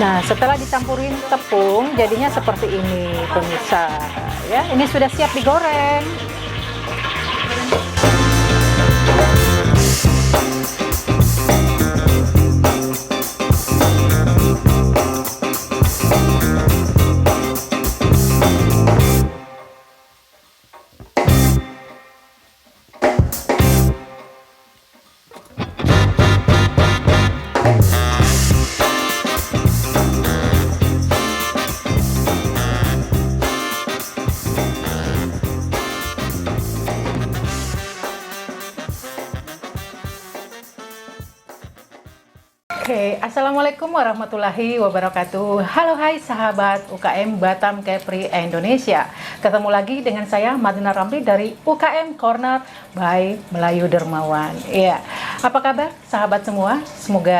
Nah, setelah dicampurin tepung, jadinya seperti ini, pemirsa. Ya, ini sudah siap digoreng. Oke, Assalamualaikum warahmatullahi wabarakatuh. Halo hai sahabat UKM Batam Kepri Indonesia. Ketemu lagi dengan saya Madina Ramli dari UKM Corner by Melayu Dermawan. Iya, apa kabar sahabat semua? Semoga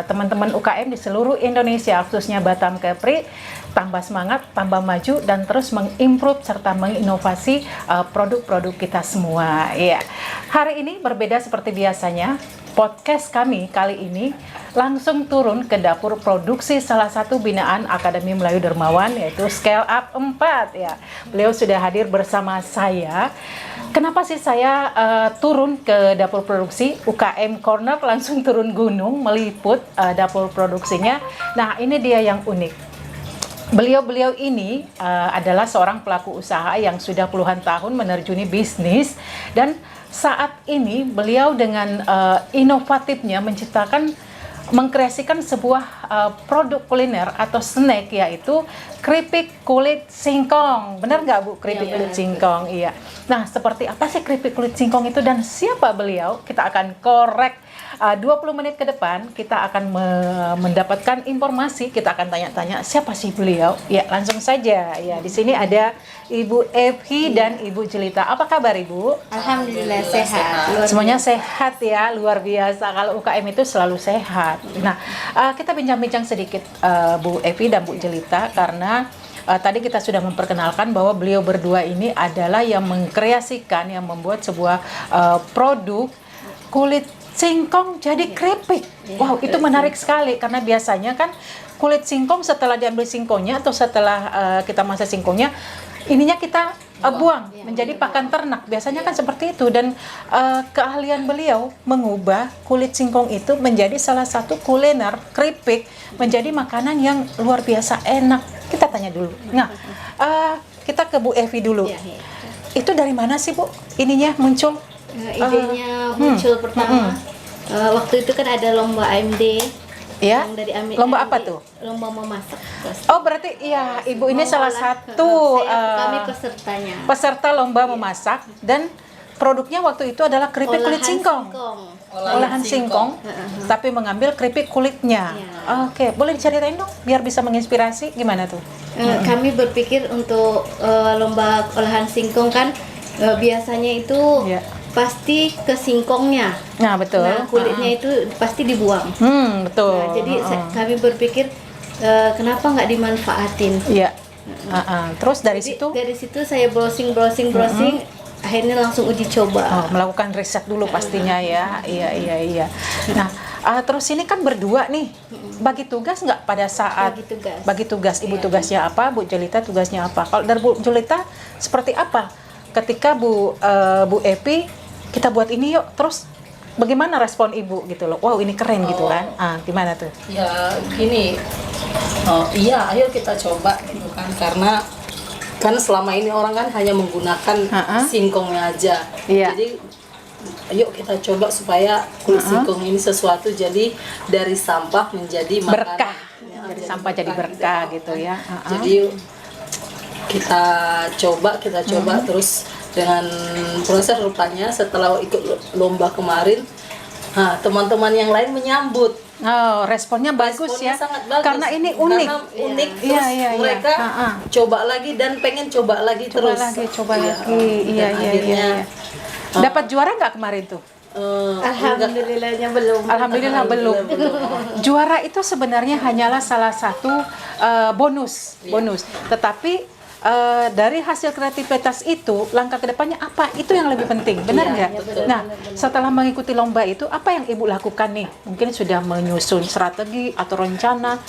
teman-teman UKM di seluruh Indonesia, khususnya Batam Kepri, tambah semangat, tambah maju, dan terus mengimprove serta menginovasi produk-produk kita semua. Iya, hari ini berbeda seperti biasanya. Podcast kami kali ini langsung turun ke dapur produksi salah satu binaan Akademi Melayu Dermawan, yaitu Scale Up 4 ya. Beliau sudah hadir bersama saya. Kenapa sih saya turun ke dapur produksi UKM Corner, langsung turun gunung meliput dapur produksinya? Nah, ini dia yang unik. Beliau ini adalah seorang pelaku usaha yang sudah puluhan tahun menerjuni bisnis, dan saat ini beliau dengan inovatifnya mengkreasikan sebuah produk kuliner atau snack, yaitu keripik kulit singkong. Benar nggak Bu, keripik kulit singkong? Iya. Nah, seperti apa sih keripik kulit singkong itu dan siapa beliau? Kita akan korek 20 menit ke depan. Kita akan mendapatkan informasi, kita akan tanya-tanya siapa sih beliau. Ya, langsung saja. Ya, di sini ada Ibu Evi dan Ibu Jelita. Apa kabar Ibu? Alhamdulillah sehat. Semuanya sehat ya, luar biasa. Kalau UKM itu selalu sehat. Nah, kita bincang-bincang sedikit Bu Evi dan Bu Jelita, karena tadi kita sudah memperkenalkan bahwa beliau berdua ini adalah yang mengkreasikan, yang membuat sebuah produk kulit singkong jadi keripik. Wow, itu menarik sekali, karena biasanya kan kulit singkong setelah diambil singkongnya atau setelah kita masak singkongnya, ininya kita buang menjadi pakan ternak. Biasanya kan seperti itu, dan keahlian beliau mengubah kulit singkong itu menjadi salah satu kuliner keripik, menjadi makanan yang luar biasa enak. Kita tanya dulu. Nah, kita ke Bu Evi dulu. Itu dari mana sih Bu ininya muncul? Idenya muncul pertama waktu itu kan ada lomba AMD. Ya. Dari Lomba AMD, apa tuh? Lomba memasak. Oh, berarti iya, Ibu ini salah satu kami pesertanya. peserta lomba memasak, dan produknya waktu itu adalah keripik kulit singkong. Olahan singkong, tapi mengambil keripik kulitnya. Oke, boleh diceritain dong biar bisa menginspirasi gimana tuh? Kami berpikir untuk lomba olahan singkong kan biasanya itu pasti ke singkongnya. Nah, betul. Nah, kulitnya itu pasti dibuang. Betul. Nah, jadi kami berpikir kenapa nggak dimanfaatin? Iya. Terus dari situ? Dari situ saya browsing, akhirnya langsung uji coba. Melakukan riset dulu pastinya ya. Iya. Nah, terus ini kan berdua nih. Bagi tugas nggak pada saat? Bagi tugas. Ibu tugasnya apa? Bu Jelita tugasnya apa? Kalau dari Bu Jelita seperti apa? Ketika Bu Evi, kita buat ini yuk, terus bagaimana respon Ibu gitu loh? Wow, ini keren gitu kan? Gimana tuh? Ya gini, iya ayo kita coba gitu kan, karena kan selama ini orang kan hanya menggunakan singkongnya aja. Jadi ayo kita coba supaya kulit singkong ini sesuatu, jadi dari sampah menjadi berkah. makanan. Dari sampah jadi berkah gitu ya. Jadi kita coba terus dengan proses, rupanya setelah ikut lomba kemarin, teman-teman yang lain menyambut. Responnya bagus ya. Sangat bagus. Karena ini unik. Karena unik, terus mereka coba lagi dan pengen coba lagi terus. Coba lagi. Iya. Dapat juara nggak kemarin tuh? Alhamdulillahnya belum. Alhamdulillah belum. Juara itu sebenarnya hanyalah salah satu bonus. Tetapi dari hasil kreativitas itu, langkah kedepannya apa? Itu yang lebih penting, benar nggak? Nah, setelah mengikuti lomba itu, apa yang Ibu lakukan nih? Mungkin sudah menyusun strategi atau rencana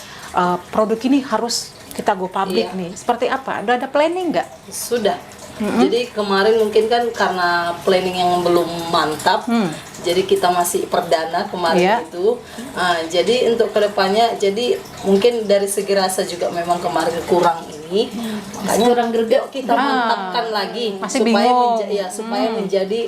produk ini harus kita go public nih? Seperti apa? Udah ada planning nggak? Sudah. Jadi kemarin mungkin kan karena planning yang belum mantap, jadi kita masih perdana kemarin itu. Jadi untuk kedepannya, jadi mungkin dari segi rasa juga memang kemarin kurang ini, makanya kurang greget. kita mantapkan lagi Masih supaya bingung. supaya menjadi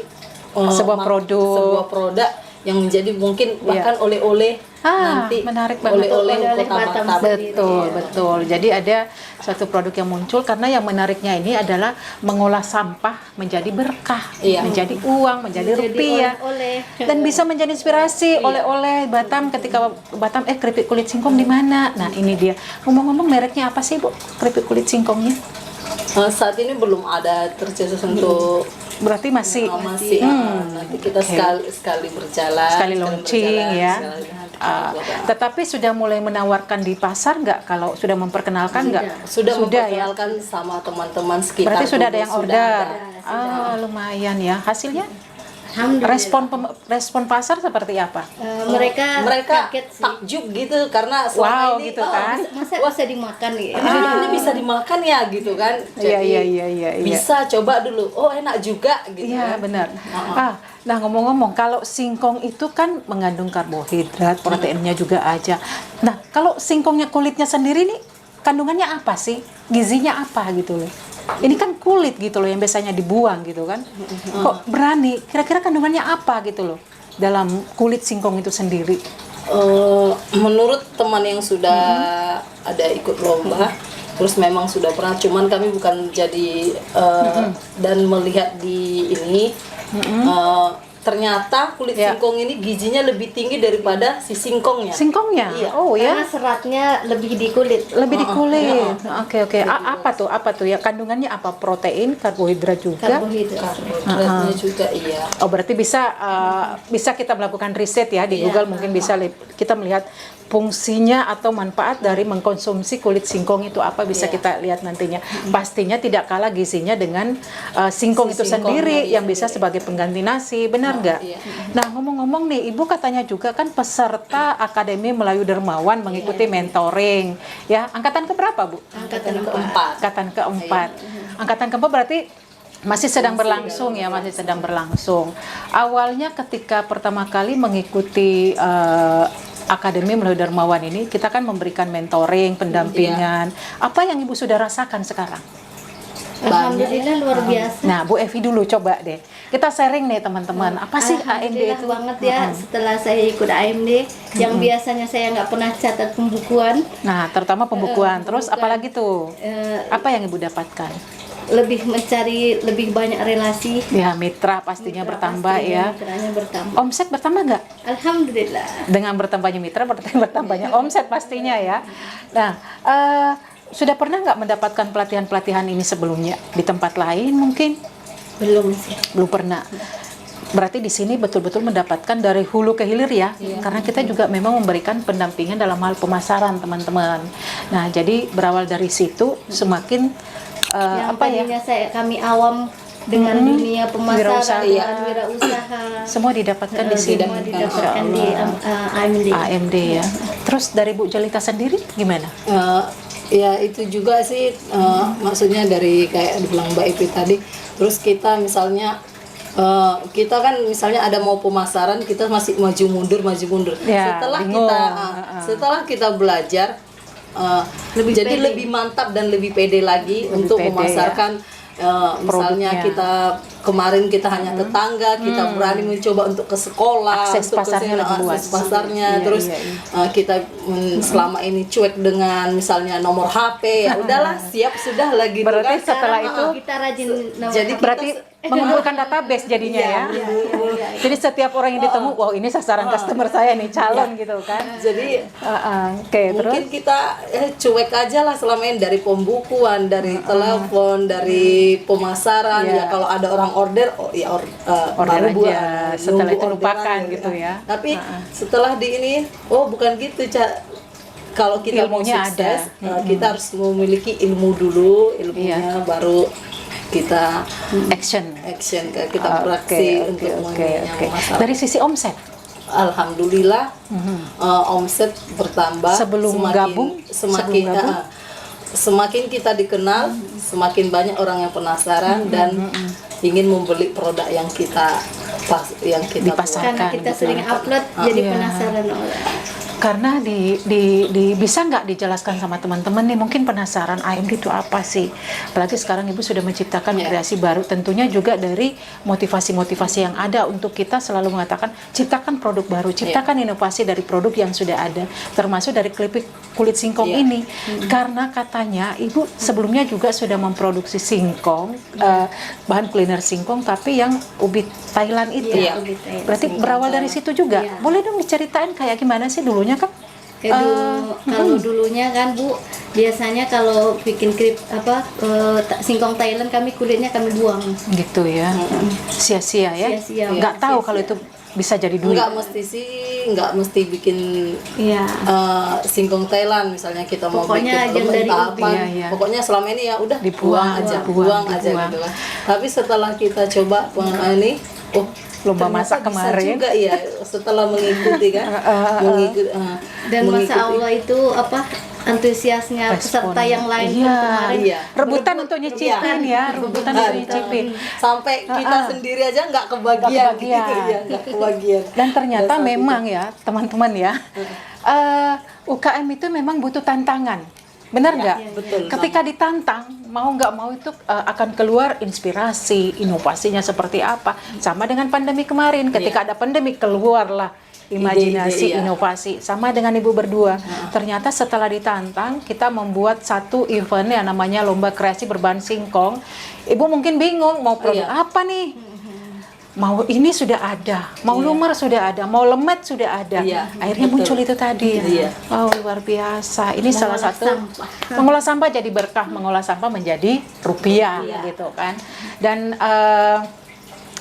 Sebuah produk yang menjadi mungkin bahkan oleh-oleh nanti menarik banget. oleh-oleh Oleh-oleh Kota Batam Batam. Betul, betul. Jadi ada satu produk yang muncul karena yang menariknya ini adalah mengolah sampah menjadi berkah, menjadi uang, menjadi rupiah, oleh-oleh. dan bisa menjadi inspirasi oleh-oleh Batam ketika Batam keripik kulit singkong di mana. Nah ini dia. Ngomong-ngomong mereknya apa sih Bu keripik kulit singkongnya? Saat ini belum ada tercetus untuk Berarti masih nanti kita sekali berjalan, sekali launching ya. sekali Tetapi sudah mulai menawarkan di pasar nggak? Kalau sudah memperkenalkan nggak? sudah ya. memperkenalkan sama teman-teman sekitar. Berarti sudah ada yang sudah order. ada. Lumayan ya. Hasilnya? Alhamdulillah. Respon pasar seperti apa? Mereka kaget sih. takjub gitu karena selama ini gitu kan. Masa bisa dimakan ya? ini bisa dimakan ya gitu kan. Jadi Iya. bisa coba dulu. Oh enak juga gitu. Iya benar. Nah ngomong-ngomong, kalau singkong itu kan mengandung karbohidrat, proteinnya juga aja. Nah kalau singkongnya kulitnya sendiri nih, kandungannya apa sih? Gizinya apa gitu loh? Ini kan kulit gitu loh yang biasanya dibuang gitu kan. Kok berani? Kira-kira kandungannya apa gitu loh dalam kulit singkong itu sendiri? Menurut teman yang sudah ada ikut lomba, terus memang sudah pernah, cuman kami bukan jadi dan melihat di ini, ternyata kulit singkong ini gizinya lebih tinggi daripada si singkongnya. Singkongnya? Iya. Oh ya? Karena seratnya lebih di kulit. Lebih di kulit. Oke. Apa tuh ya? Kandungannya apa? Protein, karbohidrat juga. Karbohidratnya juga iya. Oh berarti bisa kita melakukan riset ya di Google, mungkin bisa kita melihat fungsinya atau manfaat dari mengkonsumsi kulit singkong itu apa, bisa kita lihat nantinya. Pastinya tidak kalah gizinya dengan singkong itu sendiri yang bisa sebagai pengganti nasi, benar nggak? Nah ngomong-ngomong nih, Ibu katanya juga kan peserta Akademi Melayu Dermawan mengikuti mentoring, ya angkatan keberapa Bu? Angkatan keempat. Angkatan keempat. Angkatan keempat berarti masih sedang berlangsung ya, masih sedang berlangsung. Awalnya ketika pertama kali mengikuti Akademi Melayu Dermawan ini, kita kan memberikan mentoring, pendampingan. Apa yang Ibu sudah rasakan sekarang? Alhamdulillah luar biasa. Nah, Bu Evi dulu coba deh. Kita sharing nih teman-teman. Apa sih AMD itu? Banget ya setelah saya ikut AMD yang biasanya saya nggak pernah catat pembukuan. Nah, terutama pembukuan. Terus apalagi tuh? Apa yang Ibu dapatkan? Lebih mencari lebih banyak relasi. Ya, mitra pastinya bertambah ya. Mitranya bertambah. Omset bertambah nggak? Alhamdulillah. Dengan bertambahnya mitra, bertambahnya omset pastinya ya. Nah, sudah pernah nggak mendapatkan pelatihan-pelatihan ini sebelumnya di tempat lain mungkin? Belum sih. Belum pernah. Berarti di sini betul-betul mendapatkan dari hulu ke hilir ya, karena kita juga memang memberikan pendampingan dalam hal pemasaran teman-teman. Nah, jadi berawal dari situ semakin yang tadinya kami awam dengan dunia pemasaran, wirausaha, semua didapatkan di sini. Semua didapatkan di AMD ya. Terus dari Bu Jelita sendiri gimana? Ya itu juga sih, maksudnya dari kayak dibilang Mbak Ipi tadi. Terus kita misalnya kita kan misalnya ada mau pemasaran, kita masih maju mundur. Ya, setelah kita belajar, lebih mantap dan lebih pede lagi untuk memasarkan. Misalnya kita kemarin kita hanya tetangga, kita berani mencoba untuk ke sekolah, akses untuk pasarnya lebih luas. akses pasarnya. Terus kita selama ini cuek dengan misalnya nomor HP, ya udahlah siap sudah lagi. Berarti setelah itu kita rajin jadi berarti mengumpulkan database jadinya ya. Jadi setiap orang yang ditemu, wow ini sasaran customer saya nih, calon gitu kan. Jadi terus mungkin kita cuek aja lah selama ini, dari pembukuan, dari telepon, dari pemasaran. Ya kalau ada orang order, order baru aja. Setelah itu lupakan gitu ya. Tapi setelah di ini, bukan gitu, kalau kita ilmunya mau sukses, kita harus memiliki ilmu dulu, ilmunya baru kita action kita beraksi untuk masalah. Dari sisi omset alhamdulillah omset bertambah. Sebelum gabung? Semakin kita dikenal, semakin banyak orang yang penasaran dan ingin membeli produk yang kita dipasarkan. Karena kita sering upload, jadi penasaran orang. Karena bisa nggak dijelaskan sama teman-teman nih, mungkin penasaran AMD itu apa sih? Apalagi sekarang Ibu sudah menciptakan kreasi baru, tentunya juga dari motivasi-motivasi yang ada untuk kita selalu mengatakan ciptakan produk baru, ciptakan inovasi dari produk yang sudah ada, termasuk dari keripik kulit singkong ini. Karena katanya Ibu sebelumnya juga sudah memproduksi singkong, bahan kuliner singkong, tapi yang ubi Thailand itu. Berarti berawal dari situ juga. Boleh dong diceritain kayak gimana sih dulunya kan? Kalau dulunya kan Bu, biasanya kalau bikin singkong Thailand kulitnya kami buang. Gitu ya. Sia-sia ya. Sia-sia. Nggak tahu kalau itu bisa jadi duit. Nggak mesti bikin singkong Thailand, misalnya kita pokoknya mau bikin tahapan. Pokoknya selama ini ya udah buang aja gitu kan. Tapi setelah kita coba ini, lomba masak kemarin juga ya, setelah mengikuti kan, dan masa Allah itu antusiasnya peserta yang lain kemarin rebutan untuk nyicipin rebutan untuk nyicipin sampai kita sendiri aja nggak kebagian gitu ya, nggak kebagian. Dan ternyata memang ya teman-teman ya, UKM itu memang butuh tantangan. Benar nggak? Betul. Ketika ditantang, mau nggak mau itu akan keluar inspirasi, inovasinya seperti apa. Sama dengan pandemi kemarin, ketika ada pandemi keluarlah imajinasi, inovasi. Sama dengan Ibu berdua. Ternyata setelah ditantang, kita membuat satu event yang namanya lomba kreasi berbahan singkong. Ibu mungkin bingung mau produk apa nih? Mau ini sudah ada, mau lumer sudah ada, mau lemet sudah ada. Akhirnya muncul itu tadi. Oh, luar biasa. Ini salah satu mengolah sampah jadi berkah, mengolah sampah menjadi rupiah gitu kan. Dan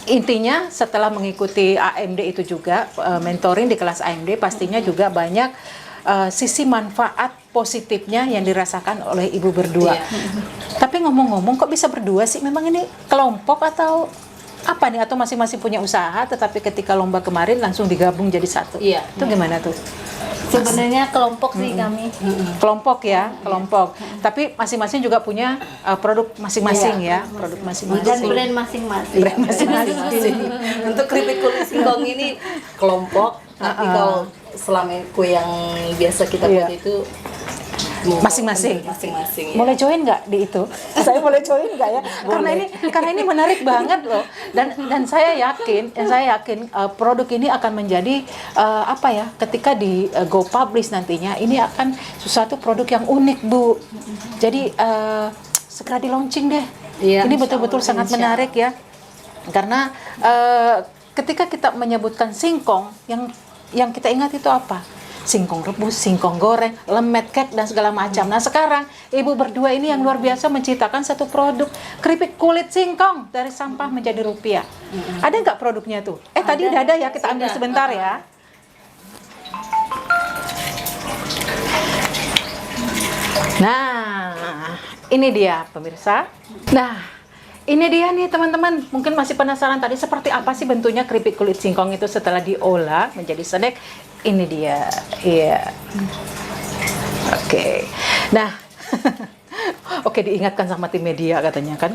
intinya setelah mengikuti AMD itu juga mentoring di kelas AMD, pastinya juga banyak sisi manfaat positifnya yang dirasakan oleh Ibu berdua. Tapi ngomong-ngomong, kok bisa berdua sih? Memang ini kelompok atau apa nih, atau masing-masing punya usaha tetapi ketika lomba kemarin langsung digabung jadi satu? Itu gimana tuh? Sebenarnya kelompok sih kami. Kelompok ya, kelompok. Tapi masing-masing juga punya produk masing-masing produk masing-masing. Dan brand masing-masing. Brand masing-masing. Untuk keripik kulit singkong ini kelompok, tapi kalau selama kue yang biasa kita buat itu masing-masing. Boleh join nggak di itu? Saya boleh join nggak ya? Karena ini menarik banget loh. Dan saya yakin produk ini akan menjadi ketika di go publish nantinya, ini akan sesuatu produk yang unik, Bu. Jadi segera di launching deh. Ini betul-betul sangat menarik ya. Karena ketika kita menyebutkan singkong, yang kita ingat itu apa? Singkong rebus, singkong goreng, lemet, kek, dan segala macam. Nah sekarang Ibu berdua ini yang luar biasa menciptakan satu produk keripik kulit singkong dari sampah menjadi rupiah. Ada nggak produknya tuh? Tadi udah ada ya, kita ambil sebentar ya. Nah, ini dia pemirsa. Nah, ini dia nih teman-teman, mungkin masih penasaran tadi seperti apa sih bentuknya keripik kulit singkong itu setelah diolah menjadi snack. Ini dia, Oke. Nah, oke, diingatkan sama tim media katanya kan.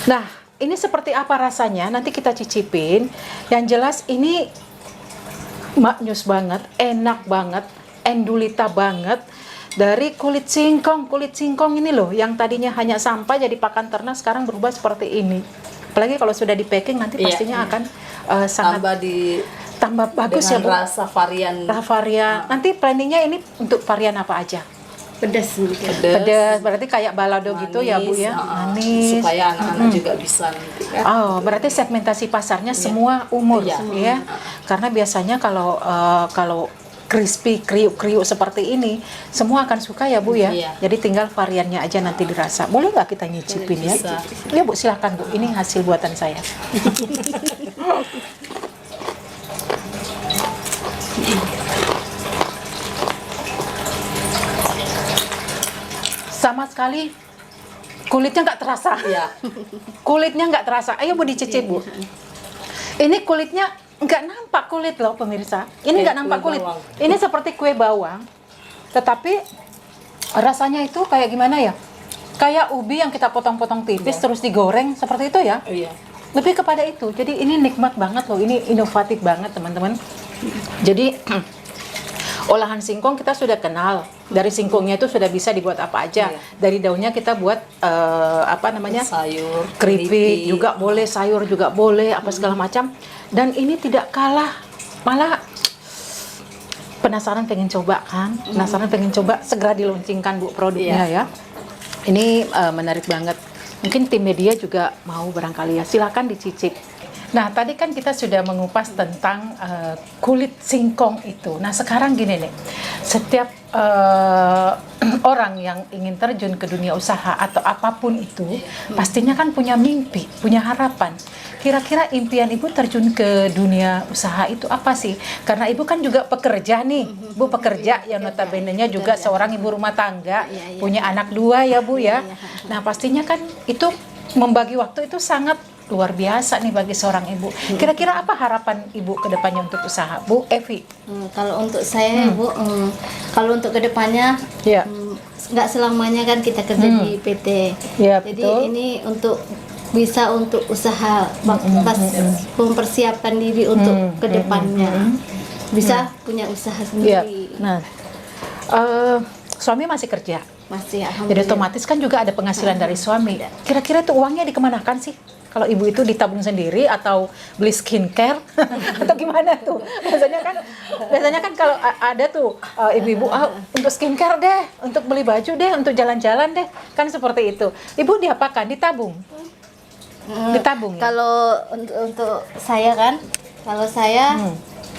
Nah, ini seperti apa rasanya? Nanti kita cicipin. Yang jelas ini maknyus banget, enak banget, endulita banget. Dari kulit singkong ini loh, yang tadinya hanya sampah jadi pakan ternak, sekarang berubah seperti ini. Apalagi kalau sudah di packing nanti pastinya akan sangat tambah bagus ya Bu. Rasa varian. Nanti planningnya ini untuk varian apa aja? Pedas, berarti kayak balado manis, gitu ya Bu ya. Manis. Supaya anak-anak juga bisa nanti kan. Oh, berarti segmentasi pasarnya semua umur ya. Karena biasanya kalau crispy, kriuk-kriuk seperti ini, semua akan suka ya Bu ya. Jadi tinggal variannya aja nanti dirasa. Boleh nggak kita nyicipin ya? Ya Bu, silahkan Bu. Ini hasil buatan saya. Sama sekali kulitnya nggak terasa. Kulitnya nggak terasa. Ayo Bu dicicip Bu. Ini kulitnya nggak nampak kulit loh pemirsa. Ini nggak nampak kulit. bawang. Ini seperti kue bawang, tetapi rasanya itu kayak gimana ya? Kayak ubi yang kita potong-potong tipis terus digoreng seperti itu ya. Iya. Lebih kepada itu. Jadi ini nikmat banget loh. Ini inovatif banget teman-teman. Jadi olahan singkong kita sudah kenal. Dari singkongnya itu sudah bisa dibuat apa aja. Dari daunnya kita buat apa namanya? Sayur, Keripik juga boleh, sayur juga boleh, apa segala macam. Dan ini tidak kalah, malah penasaran pengen coba kan? Penasaran pengen coba, segera diluncurkan Bu produknya ya. Ini menarik banget. Mungkin tim media juga mau barangkali ya. Silakan dicicip. Nah, tadi kan kita sudah mengupas tentang kulit singkong itu. Nah, sekarang gini nih. Setiap orang yang ingin terjun ke dunia usaha atau apapun itu, pastinya kan punya mimpi, punya harapan. Kira-kira impian Ibu terjun ke dunia usaha itu apa sih? Karena Ibu kan juga pekerja nih. Bu pekerja yang notabene-nya juga seorang ibu rumah tangga, punya anak 2 ya Bu ya. Nah, pastinya kan itu membagi waktu itu sangat luar biasa nih bagi seorang ibu. Kira-kira apa harapan Ibu ke depannya untuk usaha, Bu Evi? Kalau untuk saya, Bu, kalau untuk kedepannya, nggak selamanya kan kita kerja di PT. Ya, jadi betul. ini untuk bisa untuk usaha, pas mempersiapkan diri untuk kedepannya, bisa punya usaha sendiri. Nah, suami masih kerja. Masih, Jadi alhamdulillah. otomatis kan juga ada penghasilan dari suami. Kira-kira itu uangnya dikemanakan sih? Kalau ibu itu ditabung sendiri atau beli skincare atau gimana tuh? Biasanya kan kalau ada tuh ibu-ibu untuk skincare deh, untuk beli baju deh, untuk jalan-jalan deh, kan seperti itu. Ibu diapakan? Ditabung? Ditabung. Ya? Kalau untuk saya kan, kalau saya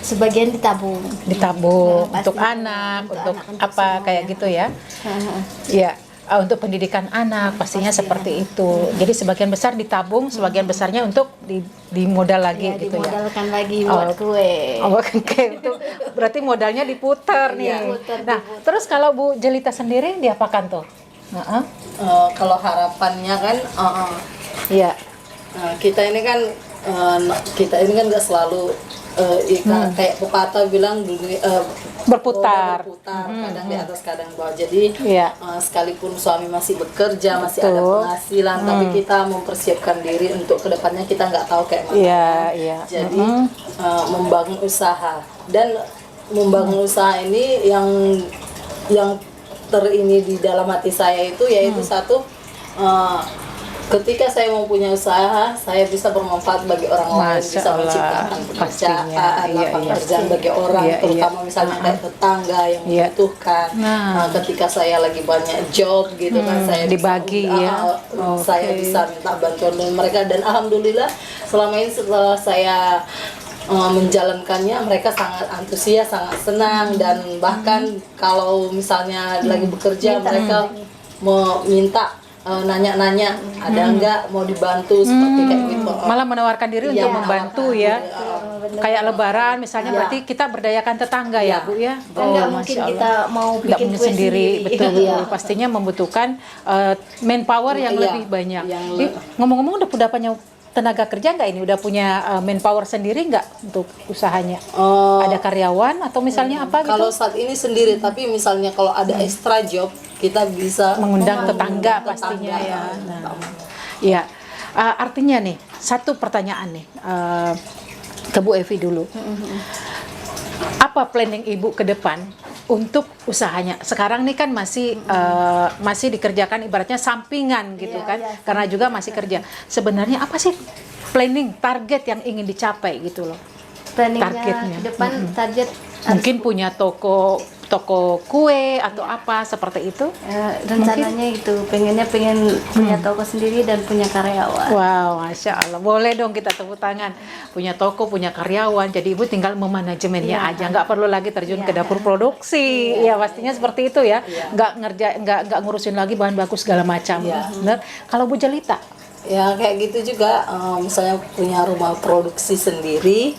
sebagian ditabung. Ditabung Nah, untuk pasti anak, untuk untuk anak, untuk apa semua kayak ya. gitu ya? Iya. Untuk pendidikan anak pastinya seperti itu. Jadi sebagian besar ditabung, sebagian besarnya untuk dimodal lagi gitu ya. Dimodalkan lagi buat kue. Oh, oke. Itu berarti modalnya diputar nih. Diputar. Terus kalau Bu Jelita sendiri diapakan tuh? Kalau harapannya kan, Iya. kita ini kan nggak selalu kayak pepatah bilang dunia Berputar. kadang di atas kadang bawah. Jadi Iya. sekalipun suami masih bekerja, masih ada Betul. penghasilan, tapi kita mempersiapkan diri untuk kedepannya kita nggak tahu kayak mana. Iya. Jadi membangun usaha, dan membangun usaha ini yang terini di dalam hati saya itu yaitu satu, ketika saya mau punya usaha, saya bisa bermanfaat bagi orang lain, Masya bisa Allah. menciptakan Pastinya. pekerjaan, lapangan pekerjaan bagi orang, terutama misalnya kayak tetangga yang membutuhkan. Nah. Ketika saya lagi banyak job gitu kan, saya dibagi bisa, ya. saya bisa minta bantuan dari mereka, dan alhamdulillah selama ini setelah saya menjalankannya, mereka sangat antusias, sangat senang, dan bahkan kalau misalnya lagi bekerja mereka meminta nanya-nanya ada enggak mau dibantu seperti kayak gitu. Malah menawarkan diri untuk membantu ya. Kayak lebaran misalnya berarti kita berdayakan tetangga ya Bu ya. Nggak mungkin kita mau nggak bikin punya kue sendiri, betul. Iya. Pastinya membutuhkan manpower yang lebih banyak. Yang Ngomong-ngomong udah punya tenaga kerja nggak ini? Udah punya manpower sendiri nggak untuk usahanya? Ada karyawan atau misalnya apa gitu? Kalau saat ini sendiri, tapi misalnya kalau ada extra job, kita bisa Mengundang tetangga pastinya ya. Nah, ya, artinya nih satu pertanyaan nih ke Bu Evi dulu. Apa planning Ibu ke depan untuk usahanya? Sekarang nih kan masih dikerjakan ibaratnya sampingan gitu kan, karena juga masih kerja. Sebenarnya apa sih planning, target yang ingin dicapai gitu loh? Planningnya Targetnya. ke depan, target Mungkin punya toko kue atau apa seperti itu? rencananya itu pengen punya toko sendiri dan punya karyawan. Wow, Masya Allah. Boleh dong kita tepuk tangan. Punya toko, punya karyawan. Jadi Ibu tinggal memanajemennya aja. Nggak perlu lagi terjun ke dapur produksi. Ya pastinya seperti itu ya. Nggak ngurusin lagi bahan baku segala macam. Bener? Kalau Bu Jelita? Ya kayak gitu juga, misalnya punya rumah produksi sendiri,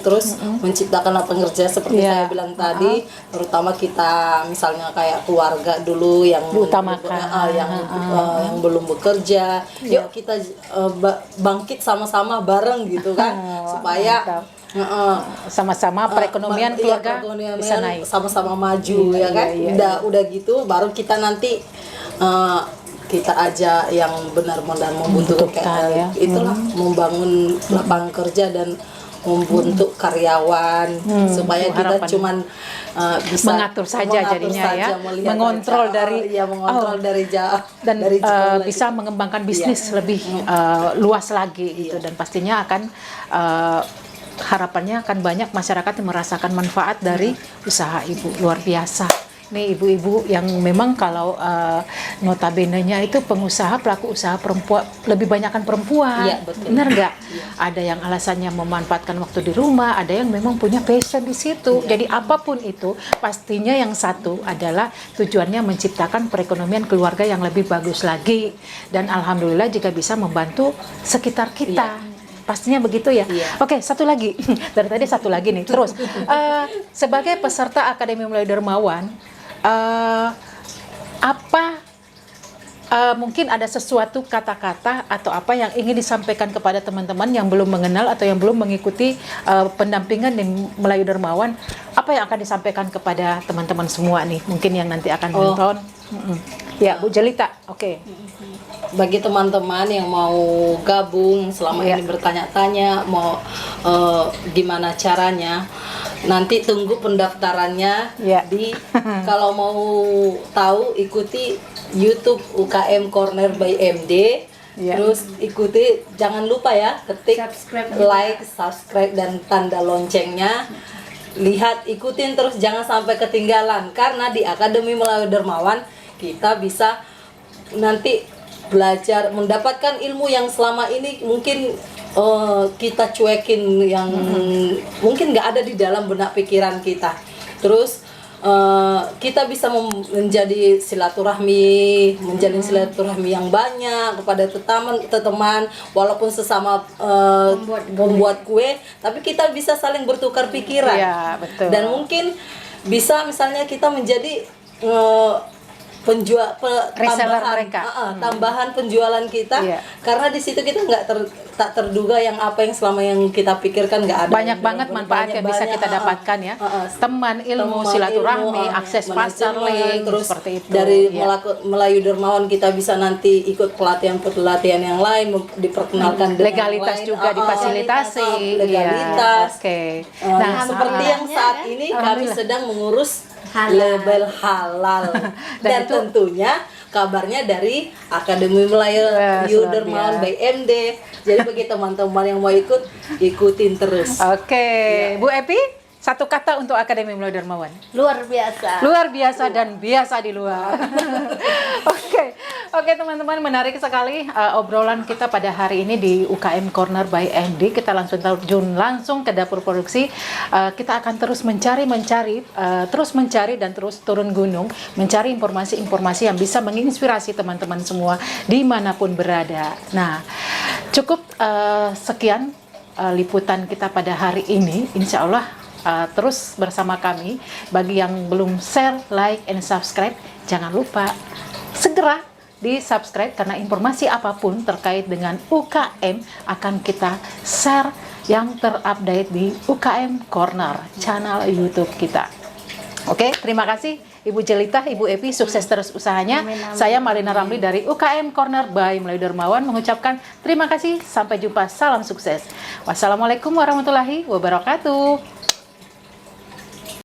terus menciptakan lapangan kerja seperti saya bilang tadi, terutama kita misalnya kayak keluarga dulu yang diutamakan, yang belum bekerja, yuk kita bangkit sama-sama bareng gitu kan, supaya sama-sama perekonomian keluarga bisa naik, sama-sama maju ya kan. Udah gitu baru kita nanti kita aja yang benar-benar membutuhkan itulah, membangun lapangan kerja dan membentuk karyawan supaya kita cuman bisa mengatur saja jadinya mengontrol dari bisa mengembangkan bisnis lebih luas lagi gitu, dan pastinya akan harapannya akan banyak masyarakat yang merasakan manfaat dari usaha ibu. Luar biasa. Nih ibu-ibu yang memang kalau notabene-nya itu pengusaha, pelaku usaha perempuan, lebih banyakkan perempuan. Iya, betul. Benar nggak? Ada yang alasannya memanfaatkan waktu di rumah, ada yang memang punya passion di situ. Jadi apapun itu, pastinya yang satu adalah tujuannya menciptakan perekonomian keluarga yang lebih bagus lagi. Dan alhamdulillah jika bisa membantu sekitar kita. Pastinya begitu ya. Oke, satu lagi. Dari tadi satu lagi nih. Terus, sebagai peserta Akademi Melayu Dermawan, mungkin ada sesuatu kata-kata atau apa yang ingin disampaikan kepada teman-teman yang belum mengenal atau yang belum mengikuti pendampingan di Melayu Dermawan, apa yang akan disampaikan kepada teman-teman semua nih, mungkin yang nanti akan nonton. Ya, Bu Jelita. Oke. Bagi teman-teman yang mau gabung selama ini bertanya-tanya mau gimana caranya, nanti tunggu pendaftarannya di kalau mau tahu ikuti YouTube UKM Corner by MD. Terus ikuti, jangan lupa ya ketik like, subscribe dan tanda loncengnya. Lihat, ikutin terus, jangan sampai ketinggalan, karena di Akademi Melayu Dermawan kita bisa nanti belajar mendapatkan ilmu yang selama ini mungkin kita cuekin, yang mungkin nggak ada di dalam benak pikiran kita. Terus kita bisa menjadi menjalin silaturahmi yang banyak kepada teman, walaupun sesama membuat kue, tapi kita bisa saling bertukar pikiran. Betul. Dan mungkin bisa misalnya kita menjadi tambahan penjualan kita, karena di situ kita tak terduga yang selama yang kita pikirkan nggak ada. Banyak banget manfaat yang bisa kita dapatkan ya. Teman, ilmu, silaturahmi, akses pasar, link, terus seperti itu. Dari Melayu Dermawan kita bisa nanti ikut pelatihan yang lain, diperkenalkan legalitas juga difasilitasi. Legalitas. Nah, seperti yang saat ini kami sedang mengurus label halal dan tentunya kabarnya dari Akademi Melayu Dermawan by MD. Jadi bagi teman-teman yang mau ikutin terus. Bu Epi, satu kata untuk Akademi Melayu Dermawan. Luar biasa. Luar biasa dan biasa di luar. Oke teman-teman, menarik sekali obrolan kita pada hari ini di UKM Corner by MD. Kita langsung terjun langsung ke dapur produksi. Kita akan terus mencari dan terus turun gunung, mencari informasi-informasi yang bisa menginspirasi teman-teman semua dimanapun berada. Nah, cukup sekian liputan kita pada hari ini. Insya Allah terus bersama kami. Bagi yang belum share, like, and subscribe, jangan lupa segera di subscribe, karena informasi apapun terkait dengan UKM akan kita share yang terupdate di UKM Corner channel YouTube kita. Oke, terima kasih Ibu Jelita, Ibu Epi, sukses terus usahanya. Saya Malina Ramli dari UKM Corner by Melayu Dermawan mengucapkan terima kasih, sampai jumpa, salam sukses. Wassalamualaikum warahmatullahi wabarakatuh.